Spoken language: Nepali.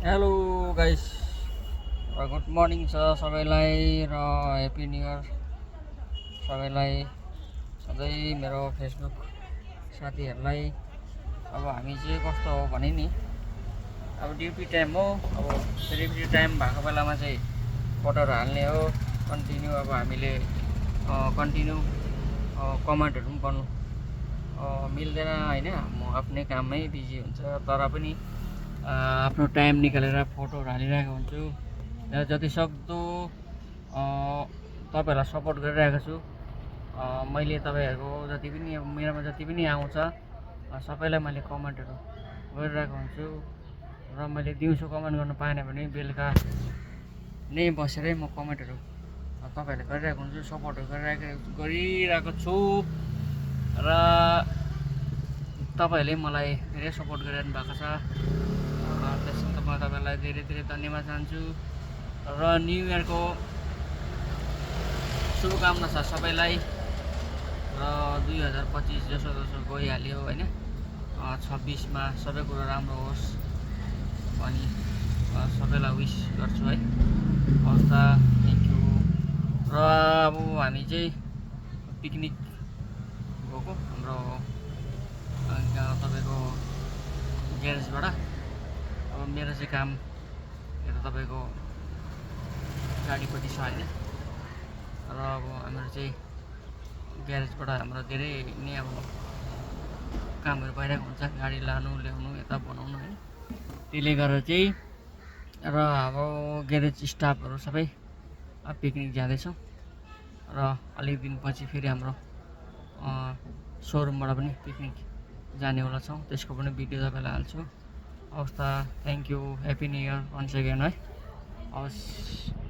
हेलो गाइस, गुड मर्निङ छ सबैलाई र ह्याप्पी न्यु इयर सबैलाई, सधैँ मेरो फेसबुक साथीहरूलाई। अब हामी चाहिँ कस्तो हो भने नि, अब ड्युटी टाइम हो। अब ड्युटी टाइम भएको बेलामा चाहिँ फोटोहरू हाल्ने हो कन्टिन्यू। अब हामीले कन्टिन्यू कमेन्टहरू पनि गर्नु मिल्दैन होइन। म आफ्नै काममै बिजी हुन्छ, तर पनि आफ्नो टाइम निकालेर फोटोहरू हालिरहेको हुन्छु र जतिसक्दो तपाईँहरूलाई सपोर्ट गरिरहेको छु। मैले तपाईँहरूको जति पनि मेरोमा जति पनि आउँछ सबैलाई मैले कमेन्टहरू गरिरहेको हुन्छु र मैले दिउँसो कमेन्ट गर्नु पाएन भने बेलुका नै बसेरै म कमेन्टहरू तपाईँहरूले गरिरहेको हुन्छु, सपोर्टहरू गरिरहेको छु र तपाईँहरूले मलाई धेरै सपोर्ट गरिरहनु भएको छ। त्यसमा म तपाईँलाई धेरै धेरै धन्यवाद चाहन्छु र न्यु इयरको शुभकामना छ सबैलाई। र 2025 जसो गइहाल्यो होइन, 26मा सबै कुरो राम्रो होस् अनि सबैलाई विस गर्छु है। हवस् त, थ्याङ्क यू। र अब हामी चाहिँ पिकनिक गएको हाम्रो तपाईँको ग्यारेजबाट। अब मेरो चाहिँ काम यता तपाईँको गाडीपट्टि छ होइन, र अब हाम्रो चाहिँ ग्यारेजबाट हाम्रो धेरै नै अब कामहरू भइरहेको हुन्छ, गाडी लानु ल्याउनु यता बनाउनु होइन। त्यसले गर्दा चाहिँ र अब ग्यारेज स्टाफहरू सबै पिकनिक जाँदैछौँ र अलिक दिनपछि फेरि हाम्रो सोरुमबाट पनि पिकनिक जानेवाला छौँ, त्यसको पनि भिडियो तपाईँलाई हाल्छु। हवस् त, thank you, happy new year once again है। हवस्।